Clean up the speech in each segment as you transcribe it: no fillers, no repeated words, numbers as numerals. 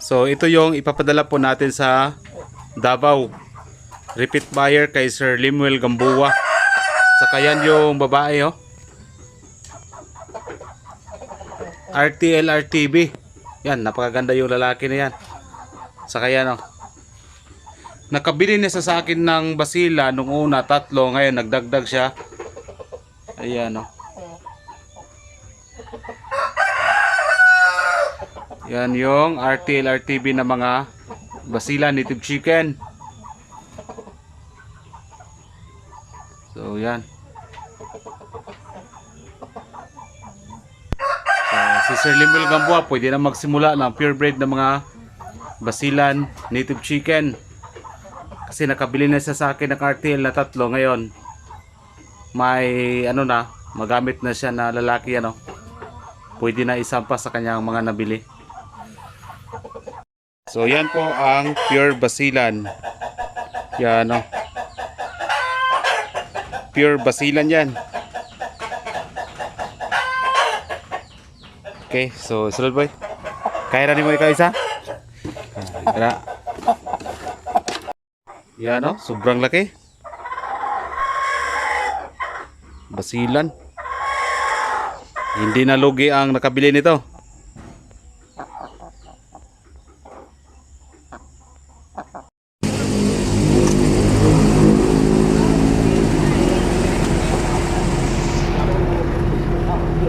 So ito yung ipapadala po natin sa Davao. Repeat buyer kay Sir Limuel Gamboa. Saka yan yung babae oh. RTL RTV. Yan, napakaganda yung lalaki na yan. Saka yan oh. Nakabili niya sa akin ng basila nung una 3, ngayon nagdagdag siya. Ayan oh. Yan yung RTL RTV na mga basila native chicken. So yan. So, si Sir Limuel Gamboa pwede na magsimula ng purebred na mga basilan native chicken. Kasi nakabili na siya sa akin ng RTL na 3 ngayon. May ano na, magamit na siya na lalaki ano. Pwede na isampa sa kanyang mga nabili. So yan po ang pure basilan. Yan o. Pure basilan yan. Okay, so sulod boy. Kaya rin mo ikaw isa? Kaya. Yan o, sobrang laki. Basilan. Hindi na lugi ang nakabili nito.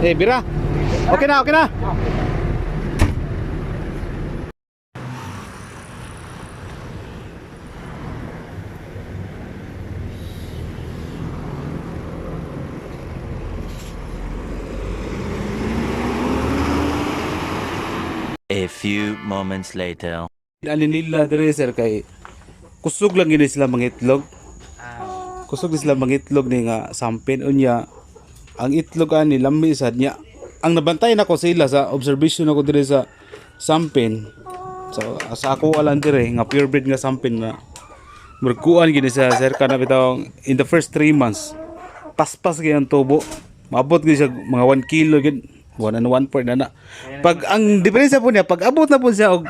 Eh, Bira. Okay na, okay na. A few moments later. Ani nila dire sir kay kusog lang gini sila mangitlog. Kusog sila mangitlog ni nga sampin unya. Ang itlog ani lami sad niya. Ang nabantay nako sila sa observation ako dire sa sampin. So sa ako alam dire nga purebred nga sampin na murkuan gini sa sir kana bitaw in the first 3 months. Paspas gyud ang tubo. Maabot gyud siya mga 1 kilo gyud. 1 and 1 part na. Pag ang diferensya po niya, pag abot na po siya og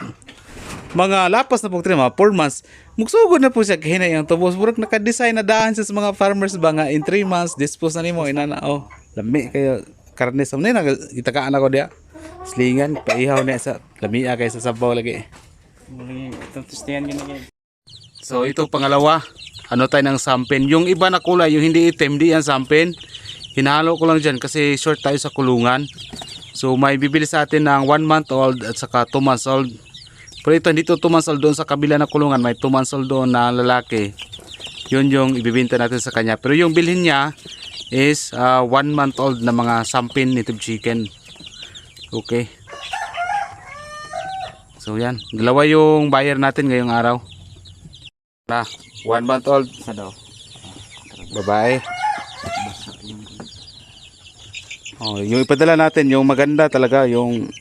mga lapas na po 3 mga 4 months, mugsugod na po siya kahinay ang tubos. Burag naka-design na daan sa mga farmers ba nga in 3 months dispose na nimo inana oh. Lami kayo karne sa na itakaan ako dia. Slingan paihaw na sa lamia kay sa sabaw lagi. So ito pangalawa, ano tayo ng sampin. Yung iba na kulay, yung hindi itim, di yan sampin. Hinalo ko lang dyan kasi short tayo sa kulungan. So may bibili sa atin ng 1 month old at saka 2 months old. Pero ito dito 2 months old doon sa kabila na kulungan. May 2 months old doon na lalaki. Yun yung ibibinta natin sa kanya. Pero yung bilhin niya is 1 month old na mga sampin native chicken. Okay. So yan. Dalawa yung buyer natin ngayong araw. Na 1 month old. Babae. Oh, yung ipadala natin, yung maganda talaga, yung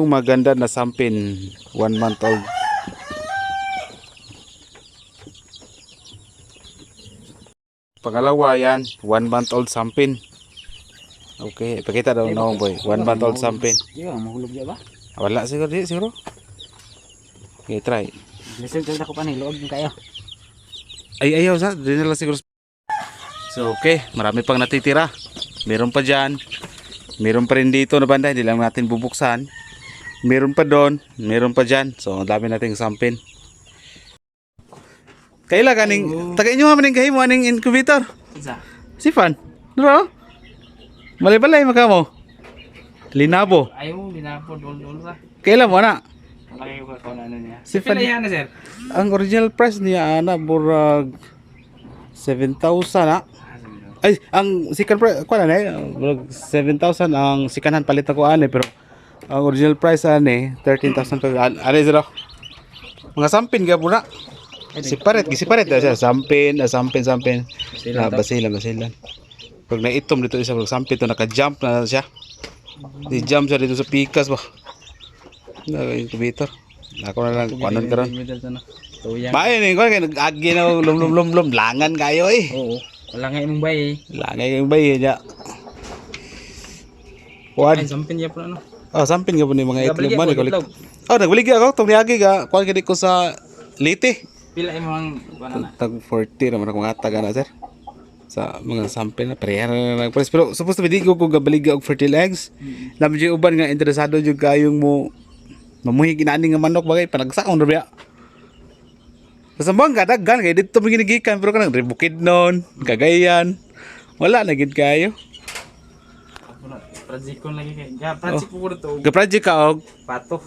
maganda na sampin, 1 month old. Pangalawa yan, 1 month old sampin. Okay, ipakita daw na boy, 1 month old sampin. Mahulog ya ba? Wala siguro, di siguro. Okay, try. Listen ko pa ni loob kayo. Ay, ayaw sa, di na lang siguro. So okay, marami pang natitira. Meron pa dyan. Meron pa rin dito na banda, hindi lang natin bubuksan. Meron pa doon, meron pa dyan. So ang dami nating sampin. Kaila kaning, taga inyo maning kahi mo aning incubator. Si Fan. Duro. Balay-balay makamo. Linabo. Ayaw, linabo dol ra. Kaila mo na. Laki ko ano niya. Si Fan. Pila yan sir? Ang original price niya ana burag 7,000 na. Ay, ang second price, kuha na eh, 7,000 ang sikanan palit ako ane, pero ang original price ane, 13,000 per ane zero. Mga sampin ka muna. Siparet siya, sampin. Basilan. Pag naitom dito isa, pag sampin to, naka-jump na siya. Di-jump siya dito sa pikas ba. Incubator. Ako na lang, kuanon ka ron. Bayan eh, kaya nag-agi na lum langan kayo eh. Oo. Wala nga imong bay. Langay yung bayi niya. Ay, sampin niya po ano. Oh, sampin ka po ni mga itlog Nagbaligi man. ako, itlog. Oh, nagbaligi ako. Itong niagi ka. Kuhan ka ko sa Leyte. Pila imong banana. Tag 40 naman akong ataga na, sir. Sa mga sampin na. Pareha na nagpares. Pero supposed to be di ko gabaligi og fertile eggs. Naman yung uban nga interesado yung kayong mo mamuhi ginani nga manok bagay. Panagsaon na biya. Sa mga kadaggan kay dito mo ginigikan. Pero kanang ribukid nun. Kagayan. Wala na gid kayo. Project ko lagi kay. Ya, project ko to. Ga-project ka og Pato.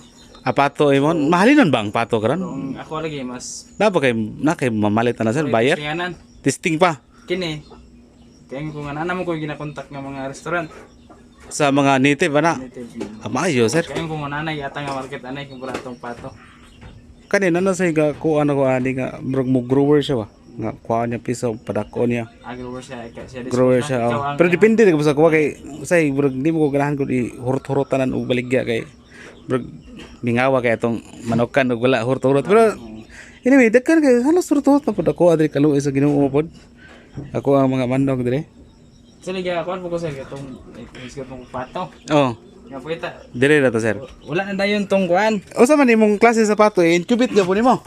pato imon. Mahalin nun ba ang pato karon? Kung ako lagi mas Na kay mamalit na sir, buyer. Tinganan. Testing pa Kini. Kaya kung ana mo ko ginakontak nga mga restaurant. sa mga native ana. Amayo sir. Kaya kung nanay yata nga market anay kung pala tong pato. Kanina na say ga kuan ako ani nga murag mo grower siya ba. Nga kuan niya piso padako niya. Grower siya siya. Grower siya. Oh. Pero depende ko sa kuha kay say murag di mo ko ganahan ko i hurot-hurotanan og baligya kay murag mingawa kay atong manokan og wala hurot-hurot. Pero anyway, dagkan kay halos hurot-hurot na pud ako adri kaluoy sa Ginoo pod. Ako ang mga manok dire. Sila ga kuan po ko sa itong itong pato. Oh, Nga po kita. dire na to sir. Wala na dayon tong kuan. Usa man imong klase sa pato incubate gyud po nimo.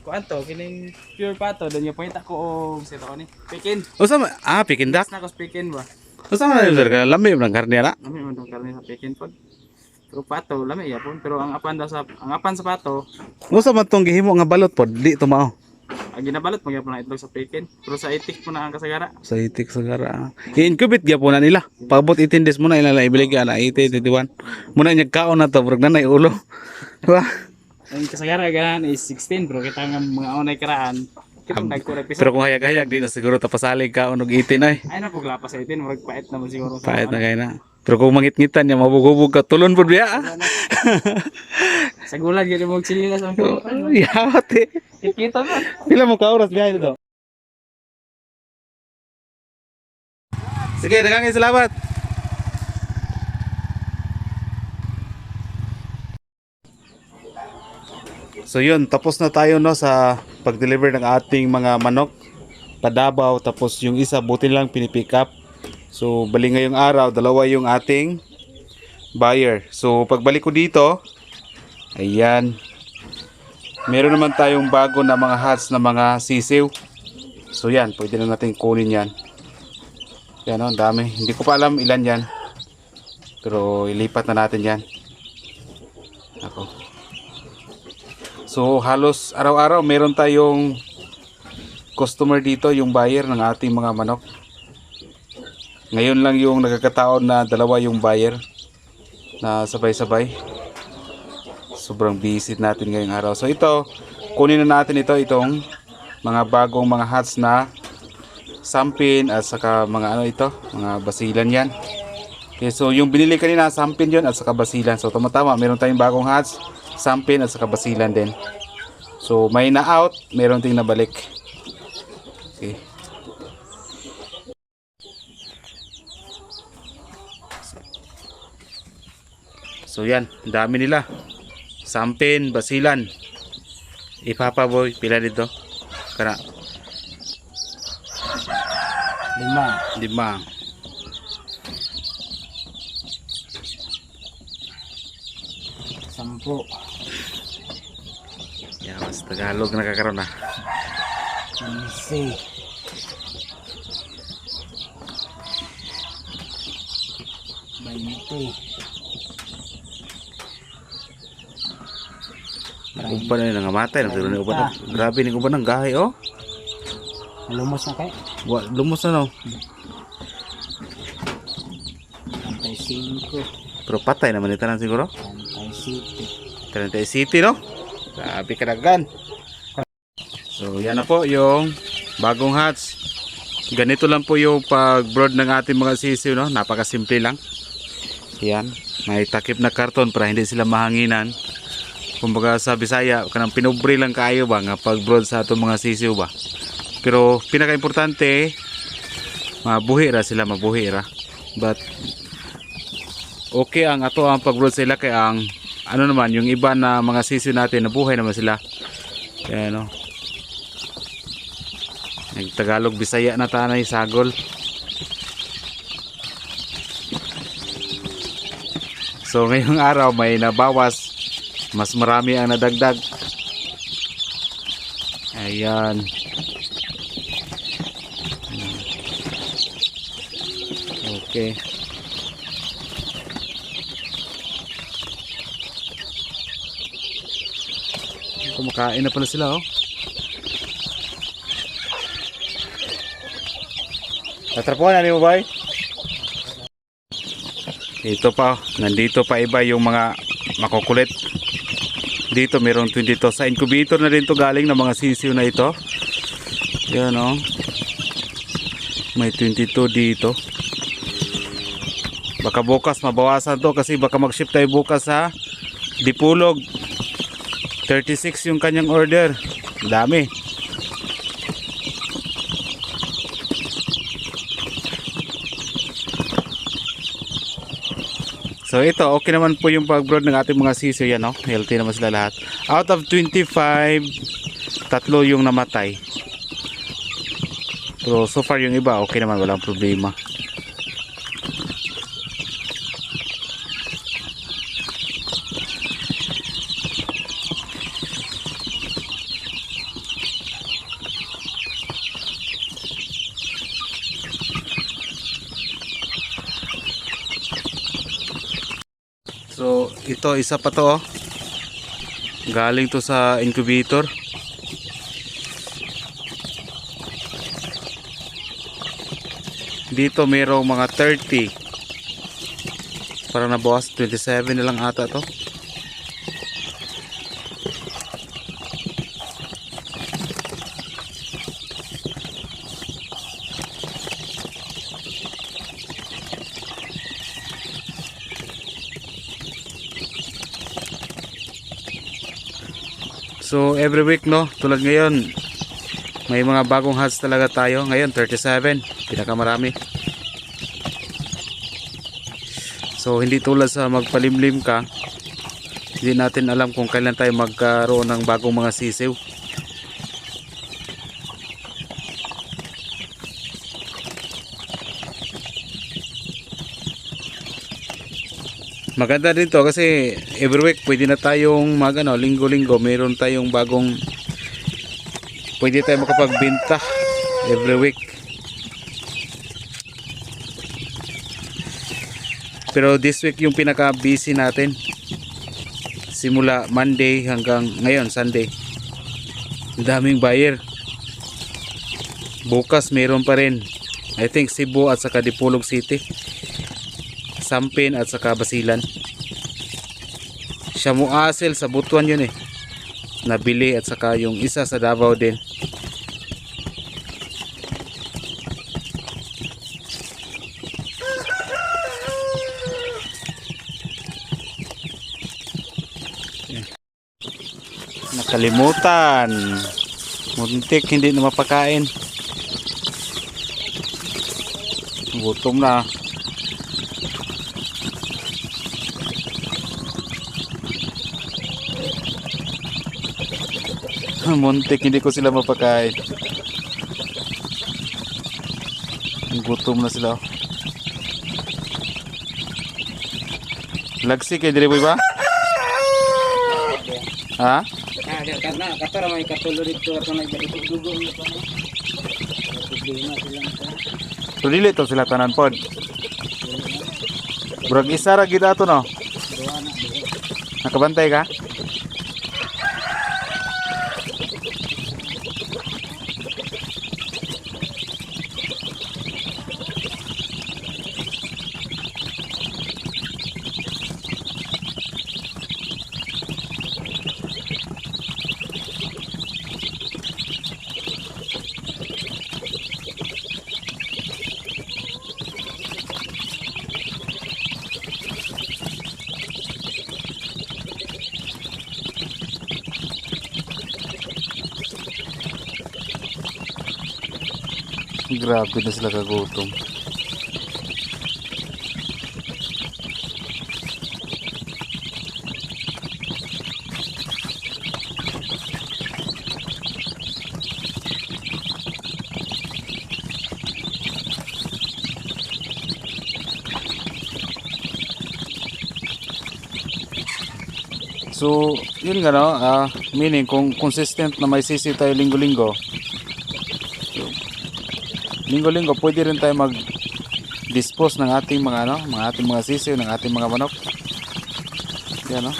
Kuan to kining pure pato dan yung pangita ko og sito ko ni. Pekin. Usa man pikindak. Na ko pekin ba. Usa man sir ka lami man karne na. Lami man tong karne sa pekin pod. Pero pato lami yapon pero ang apan sa pato Usa man tong gihimo nga balot pod di tumao. ang ginabalot magyapon na itlog sa pekin. Pero sa itik mo na ang kasagara. Sa itik sa gara. I-incubate gyapon na nila. Pagabot 18 days mo na ilang ibiligi ana 80 21. Muna niya kaon na to murag nanay ulo. Diba? Ang kasagara ganan is 16 pero kita nga mga onay karaan. Kitong nagkulay piso. Pero kung hayag-hayag di na siguro tapasalig kaon og 18 ay. Ay na paglapas sa 18 murag pait na mo siguro sa. Pahit na kay na. Pero kung mangit-ngitan niya mabugubog ka tulon pud biya. Sa gulan gyud mo chililas ang po. Yawat eh. Kita na. Pila mo ka oras biyahe dito? Sige, daghang salamat. So yun, tapos na tayo no sa pag-deliver ng ating mga manok padabaw, tapos yung isa buti lang pinipick up. So bali ngayong araw, dalawa yung ating buyer. So pagbalik ko dito, ayan, meron naman tayong bago na mga hats na mga sisiw. So yan, pwede na natin kunin yan. Yan o, ang dami. Hindi ko pa alam ilan yan. Pero ilipat na natin yan. Ako. So halos araw-araw meron tayong customer dito, yung buyer ng ating mga manok. Ngayon lang yung nagkakataon na dalawa yung buyer na sabay-sabay. Sobrang busy natin ngayong araw. So ito, kunin na natin itong mga bagong mga hats na sampin at saka mga ano ito, mga basilan yan. Okay, so yung binili kanina sampin yon at saka basilan. So tama-tama, meron tayong bagong hats, sampin at saka basilan din. So may na out, meron ting nabalik. Okay. So yan, dami nila. Sampin, basilan. Ipapaboy, pila dito? Kana. 5. 5. Sampo. Ya, mas Tagalog na kakaroon na. 15. 20. Uban na nangamatay, nagtuloy na uban. Grabe ning uban ng gahi oh. Lumos na kay. Lumos na no. 35. Pero patay naman ito na siguro. 37. 30 City no. Grabe kadaghan. So yan na po yung bagong hats. Ganito lang po yung pag-brood ng ating mga sisiw no. Napakasimple lang. Yan. May takip na karton para hindi sila mahanginan. Kumbaga sa Bisaya, kanang pinobre lang kayo ba nga pag-brood sa atong mga sisiw ba. Pero pinaka-importante, mabuhi ra sila, mabuhi ra. But okay ang ato ang pag-brood sila kay ang ano naman yung iba na mga sisiw natin nabuhay naman sila. Kaya no. Nagtagalog Bisaya na tanay sagol. So ngayong araw may nabawas, mas marami ang nadagdag. Ayan. Okay. Kumakain na pala sila, oh. Tatrapuan na mo, boy? Ito pa, nandito pa iba yung mga makukulit. Dito mayroong 22. Sa incubator na rin to galing ng mga sisiw na ito. Yan, oh. May 22 dito. Baka bukas mabawasan to kasi baka mag-ship tayo bukas sa Dipulog. 36 yung kanyang order. Dami. So ito, okay naman po yung pag-brood ng ating mga sisiyo yan, no? Healthy naman sila lahat. Out of 25, tatlo yung namatay. Pero so far yung iba, okay naman, walang problema. So ito isa pa to, oh. Galing to sa incubator. Dito mayroong mga 30. Parang nabawas 27 na lang ata to. So every week, no, tulad ngayon may mga bagong hatch talaga tayo. Ngayon 37, pinakamarami. So hindi tulad sa magpalimlim ka, hindi natin alam kung kailan tayo magkaroon ng bagong mga sisiw. Maganda din to kasi every week pwede na tayong linggo-linggo meron tayong bagong, pwede tayo makapagbenta every week. Pero this week yung pinaka busy natin, simula Monday hanggang ngayon Sunday. Daming buyer. Bukas meron pa rin, I think Cebu at saka Dipolog City, Sampin at saka Basilan. Shamu Asel sa Butuan yun eh, nabili, at saka yung isa sa Davao din. Nakalimutan, muntik hindi na mapakain, gutom na. Muntik hindi ko sila mapakain, gutom na sila. Lagsi kay dire boy ba? Ha? Karena kato may katulo dito at may dugong ito. Problema silang ito. So dili to sila tanan pod. Burag isa ra gid ato, no? Nakabantay ka? Grabe na sila kagutom. So, yun nga no, meaning kung consistent na may sisiw tayo linggo-linggo, so, linggo-linggo pwede rin tayo mag-dispose ng ating mga ating mga sisiw, ng ating mga manok. Yan no.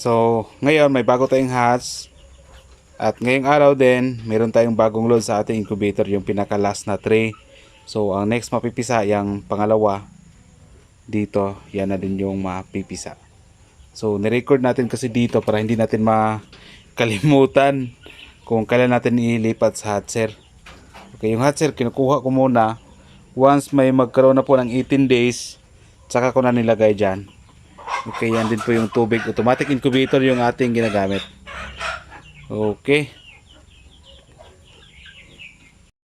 So, ngayon may bago tayong hatch. At ngayong araw din, meron tayong bagong load sa ating incubator, yung pinaka last na tray. So, ang next mapipisa, yung pangalawa dito, yan na din yung mapipisa. So, nirecord natin kasi dito para hindi natin makalimutan kung kailan natin ilipat sa hatcher. Okay, yung hatcher kinukuha ko muna once may magkaroon na po ng 18 days, tsaka ko na nilagay dyan. Okay, yan din po yung tubig. Automatic incubator yung ating ginagamit. Okay.